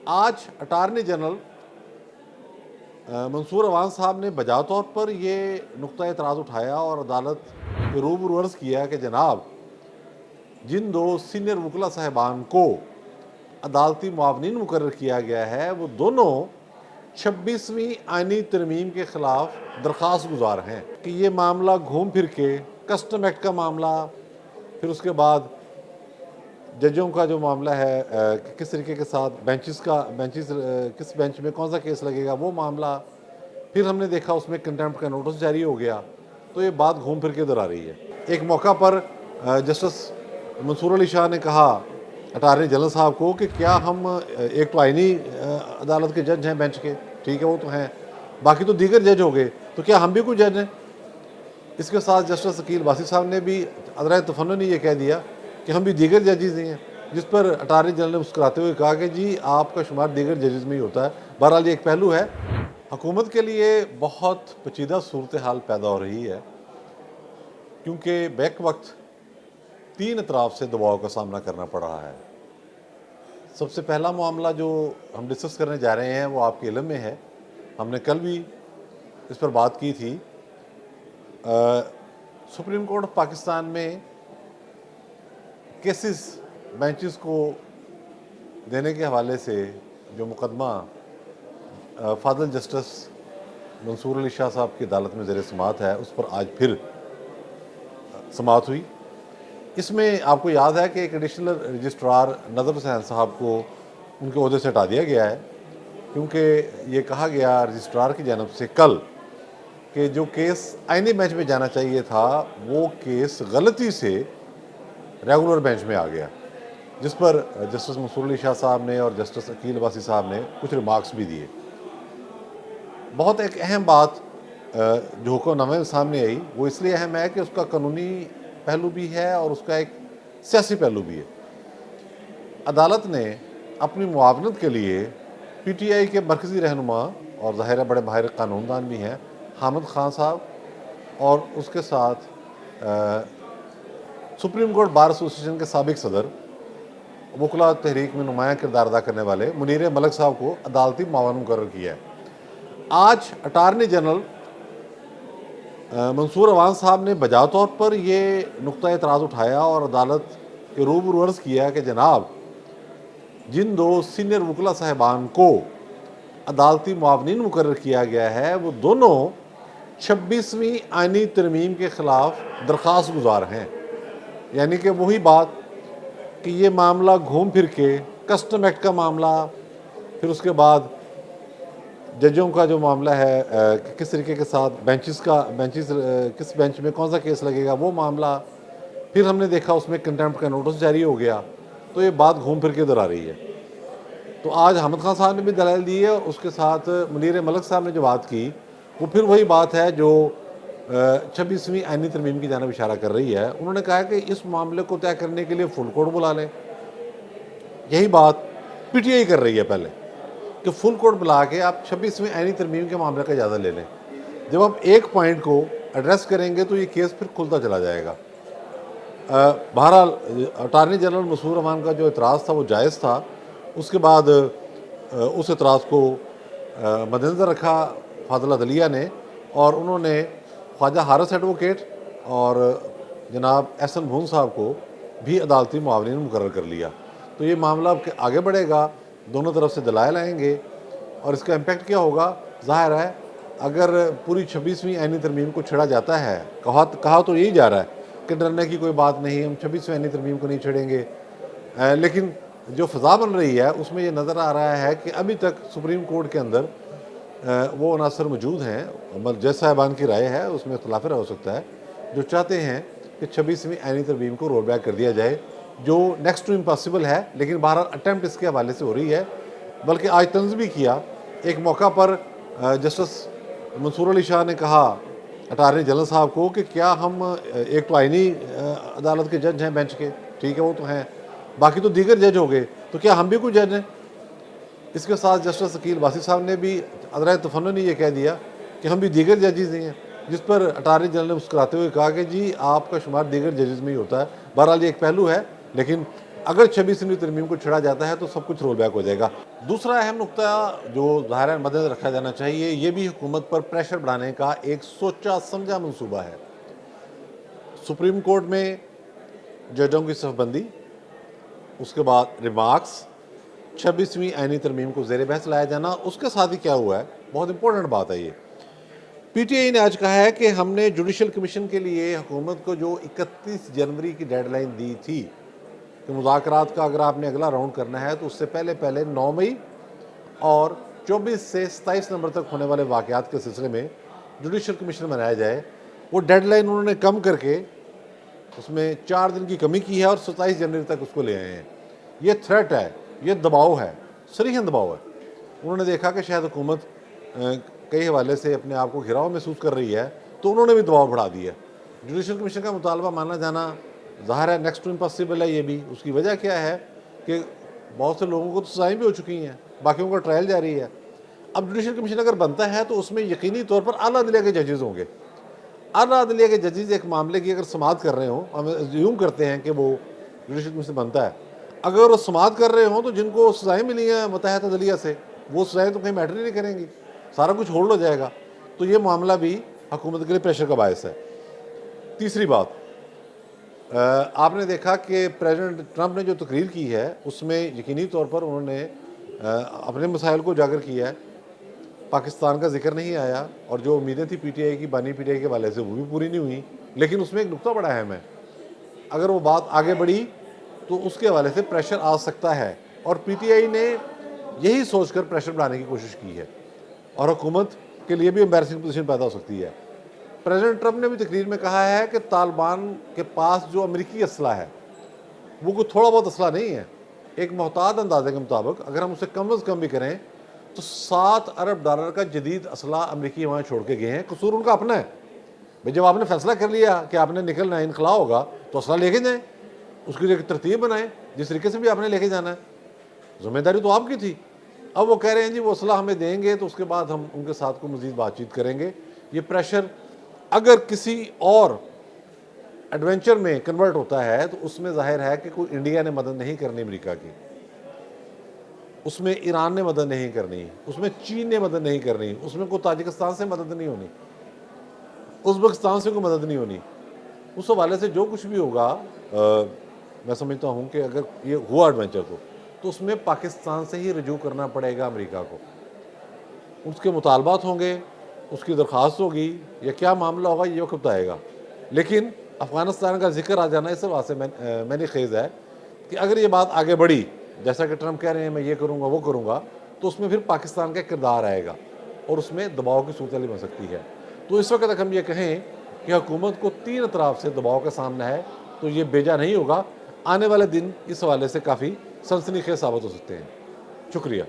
आज attorney general Mansoor Awan साहब ने बजा तौर पर ये नुक्ता एतराज़ उठाया और अदालत के रूबरू अर्ज़ किया कि जनाब, जिन दो सीनियर वकला साहिबान को अदालती मुआवनीन मुकर्रर किया गया है वो दोनों 26वीं आइनी तरमीम के ख़िलाफ़ दरख्वास्त गुजार हैं कि ये मामला घूम फिर के कस्टम एक्ट का मामला, फिर उसके बाद जजों का जो मामला है कि किस तरीके के साथ बेंचेस किस बेंच में कौन सा केस लगेगा वो मामला, फिर हमने देखा उसमें कंटेम्प्ट का नोटिस जारी हो गया। तो ये बात घूम फिर के इधर आ रही है। एक मौका पर जस्टिस मंसूर अली शाह ने कहा अटारनी जनरल साहब को कि क्या हम एक तो आइनी अदालत के जज हैं बेंच के, ठीक है वो तो हैं, बाकी तो दीगर जज हो गए, तो क्या हम भी कोई जज हैं? इसके साथ जस्टिस अकील वासी साहब ने भी अदरा तफन्नुन ये कह दिया कि हम भी दीगर जजेज़ ही हैं, जिस पर अटारनी जनरल ने मुस्कुराते हुए कहा कि जी आपका शुमार दीगर जजेज़ में ही होता है। बहरहाल ये एक पहलू है। हुकूमत के लिए बहुत पेचीदा सूरत हाल पैदा हो रही है, क्योंकि बैक वक्त 3 अतराफ से दबाव का सामना करना पड़ रहा है। सबसे पहला मामला जो हम डिस्कस करने जा रहे हैं वो आपके इल्म में है, हमने कल भी इस पर बात की थी। सुप्रीम कोर्ट ऑफ पाकिस्तान में केसेस बेंचेस को देने के हवाले से जो मुकदमा फादल जस्टिस मंसूर अली शाह साहब की अदालत में ज़ेर समाअत है, उस पर आज फिर समाअत हुई। इसमें आपको याद है कि एक एडिशनल रजिस्ट्रार नज़र हुसैन साहब को उनके ओहदे से हटा दिया गया है, क्योंकि ये कहा गया रजिस्ट्रार की जानब से कल कि जो केस आइनी बेंच में जाना चाहिए था वो केस गलती से रेगुलर बेंच में आ गया, जिस पर जस्टिस मंसूर अली शाह साहब ने और जस्टिस अकील वासी साहब ने कुछ रिमार्क्स भी दिए। बहुत एक अहम बात जो हुक्मनामे में सामने आई वो इसलिए अहम है कि उसका कानूनी पहलू भी है और उसका एक सियासी पहलू भी है। अदालत ने अपनी मुआवनत के लिए PTI के मरकज़ी रहनुमा और ज़ाहिर बड़े माहिर कानूनदान भी हैं हामिद खान साहब, और उसके साथ सुप्रीम कोर्ट बार एसोसिएशन के साबिक सदर वकला तहरीक में नुमायाँ किरदार अदा करने वाले मुनीर मलिक साहब को अदालती मुआवन मुकर्रर किया है। आज अटारनी जनरल मंसूर अवान साहब ने बजा तौर पर ये नुक्ता एतराज़ उठाया और अदालत के रूबरू अर्ज़ किया कि जनाब, जिन दो सीनियर वकला साहिबान को अदालती मुआवनीन मुकर्रर किया गया है वो दोनों 26वीं आइनी तरमीम के ख़िलाफ़ दरख्वास्त गुजार हैं। यानी कि वही बात कि ये मामला घूम फिर के कस्टम एक्ट का मामला, फिर उसके बाद जजों का जो मामला है कि किस तरीके के साथ बेंचेस किस बेंच में कौन सा केस लगेगा वो मामला, फिर हमने देखा उसमें कंटेम्प्ट का नोटिस जारी हो गया। तो ये बात घूम फिर के इधर आ रही है। तो आज हामिद खान साहब ने भी दलाइल दी है और उसके साथ मुनीर मलिक साहब ने जो बात की वो फिर वही बात है जो 26वीं आइनी तरमीम की जानब इशारा कर रही है। उन्होंने कहा कि इस मामले को तय करने के लिए फुल कोर्ट बुला लें। यही बात PTI कर रही है पहले कि फुल कोर्ट बुला के आप 26वीं आइनी तरमीम के मामले का इजाज़ा ले लें। जब आप एक पॉइंट को एड्रेस करेंगे तो ये केस फिर खुलता चला जाएगा। बहरहाल अटारनी जनरल मंसूर अवान का जो एतराज़ था वो जायज़ था। उसके बाद उस एतराज़ को मद्देनज़र रखा फाज़िल अदलिया ने, और उन्होंने ख्वाजा हारिस एडवोकेट और जनाब एहसन भून साहब को भी अदालती मुआवनीन मुकर्रर कर लिया। तो ये मामला अब आगे बढ़ेगा, दोनों तरफ से दलाइल आएंगे और इसका इम्पेक्ट क्या होगा। ज़ाहिर है अगर पूरी 26वीं आइनी तरमीम को छेड़ा जाता है, कहा तो यही जा रहा है कि डरने की कोई बात नहीं, हम 26वीं आइनी तरमीम को नहीं छेड़ेंगे, लेकिन जो फ़ज़ा बन रही है उसमें ये नज़र आ रहा है कि अभी तक सुप्रीम कोर्ट के अंदर वो अनासर मौजूद हैं, जज साहिबान की राय है उसमें इख्तिलाफ हो सकता है, जो चाहते हैं कि 26वीं आइनी तरमीम को रोल बैक कर दिया जाए, जो नेक्स्ट टू इम्पॉसिबल है, लेकिन बहरहाल अटैम्प्ट इसके हवाले से हो रही है। बल्कि आज तंज भी किया एक मौका पर जस्टिस मंसूर अली शाह ने कहा अटारनी जनरल साहब को कि क्या हम एक तो आइनी अदालत के जज हैं बेंच के, ठीक है वो तो हैं, बाकी तो दीगर जज हो गए, तो क्या हम भी कोई जज हैं? इसके साथ जस्टिस अकील वासी साहब ने भी अदरा तफन्नुन ये कह दिया कि हम भी दीगर जजेज़ ही हैं, जिस पर अटारनी जनरल ने मुस्कुराते हुए कहा कि जी आपका शुमार दीगर जजेज़ में ही होता है। बहरहाल ये एक पहलू है, लेकिन अगर 26वीं तरमीम को छिड़ा जाता है तो सब कुछ रोल बैक हो जाएगा। दूसरा अहम नुकता जो ज़ाहिर है मद्देनज़र रखा जाना चाहिए, ये भी हुकूमत पर प्रेशर बढ़ाने का एक सोचा समझा मनसूबा है। सुप्रीम कोर्ट में जजों की सफ़बंदी, उसके बाद रिमार्क्स, 26वीं आईनी तरमीम को ज़ेर बहस लाया जाना, उसके साथ ही क्या हुआ है, बहुत इंपॉर्टेंट बात है ये। पीटीआई ने आज कहा है कि हमने जुडिशल कमीशन के लिए हुकूमत को जो 31 जनवरी की डेडलाइन दी थी कि मुज़ाकरात का अगर आपने अगला राउंड करना है तो उससे पहले पहले 9 मई और 24 से 27 नवंबर तक होने वाले वाक़यात के सिलसिले में जुडिशल कमीशन बनाया जाए, वो डेडलाइन उन्होंने कम करके उसमें 4 दिन की कमी की है और 27 जनवरी तक उसको ले आए हैं। ये थ्रेट है, ये दबाव है, सरीहन दबाव है। उन्होंने देखा कि शायद हुकूमत कई हवाले से अपने आप को घिराव महसूस कर रही है, तो उन्होंने भी दबाव बढ़ा दिया। जुडिशल कमीशन का मुतालबा माना जाना ज़ाहिर है नेक्स्ट टू इम्पॉसिबल है। ये भी उसकी वजह क्या है कि बहुत से लोगों को तो सज़ाएं भी हो चुकी हैं, बाकियों का ट्रायल जारी है। अब जुडिशल कमीशन अगर बनता है तो उसमें यकीनी तौर पर आला अदलिया के जजेज़ होंगे। आला अदलिया के जजेज़ एक मामले की अगर समाअत कर रहे हों, हम अज्यूम करते हैं कि वो जुडिशल कमीशन बनता है, अगर वो समाअत कर रहे हों तो जिनको सज़ाएँ मिली हैं मुत्तहदा अदलिया से, वो सज़ाएँ तो कहीं मैटर ही नहीं करेंगी, सारा कुछ होल्ड हो जाएगा। तो ये मामला भी हुकूमत के लिए प्रेशर का बायस है। तीसरी बात, आपने देखा कि प्रेसिडेंट ट्रंप ने जो तकरीर की है उसमें यकीनी तौर पर उन्होंने अपने मसाइल को उजागर किया है। पाकिस्तान का जिक्र नहीं आया और जो उम्मीदें थी पीटीआई की, बानी पीटीआई के वाले से, वो भी पूरी नहीं हुई। लेकिन उसमें एक नुकता बड़ा अहम है, अगर वो बात आगे बढ़ी तो उसके हवाले से प्रेशर आ सकता है और पीटीआई ने यही सोचकर प्रेशर बढ़ाने की कोशिश की है और हुकूमत के लिए भी एम्बैरसिंग पोजीशन पैदा हो सकती है। प्रेसिडेंट ट्रंप ने भी तकरीर में कहा है कि तालिबान के पास जो अमेरिकी असला है वो कोई थोड़ा बहुत असला नहीं है। एक मोहताद अंदाजे के मुताबिक अगर हम उसे कम अज़ कम भी करें तो $7 अरब का जदीद असला अमेरिकी वहाँ छोड़ के गए हैं। कसूर उनका अपना है भाई, जब आपने फैसला कर लिया कि आपने निकलना है, इनखला होगा, तो असला लेके जाएँ, उसकी एक तरतीब बनाएं जिस तरीके से भी आपने लेके जाना है। जिम्मेदारी तो आपकी थी। अब वो कह रहे हैं जी वो असला हमें देंगे तो उसके बाद हम उनके साथ को मज़ीद बातचीत करेंगे। ये प्रेशर अगर किसी और एडवेंचर में कन्वर्ट होता है तो उसमें जाहिर है कि कोई इंडिया ने मदद नहीं करनी अमेरिका की, उसमें ईरान ने मदद नहीं करनी, उसमें चीन ने मदद नहीं करनी, उसमें कोई ताजिकिस्तान से मदद नहीं होनी, उज़्बेकिस्तान से कोई मदद नहीं होनी। उस हवाले से जो कुछ भी होगा मैं समझता हूँ कि अगर ये हुआ एडवेंचर तो उसमें पाकिस्तान से ही रजू करना पड़ेगा अमेरिका को। उसके मुतालबात होंगे, उसकी दरख्वास्त होगी, या क्या मामला होगा ये वक्त बताएगा। लेकिन अफ़गानिस्तान का जिक्र आ जाना इस वास्ते मैंने खेज़ है कि अगर ये बात आगे बढ़ी, जैसा कि ट्रंप कह रहे हैं मैं ये करूँगा वो करूँगा, तो उसमें फिर पाकिस्तान का किरदार आएगा और उसमें दबाव की सूरत बन सकती है। तो इस वक्त हम ये कहें कि हुकूमत को 3 अतराफ से दबाव का सामना है तो ये बेजा नहीं होगा। आने वाले दिन इस हवाले से काफ़ी सनसनीखेज़ साबित हो सकते हैं। शुक्रिया।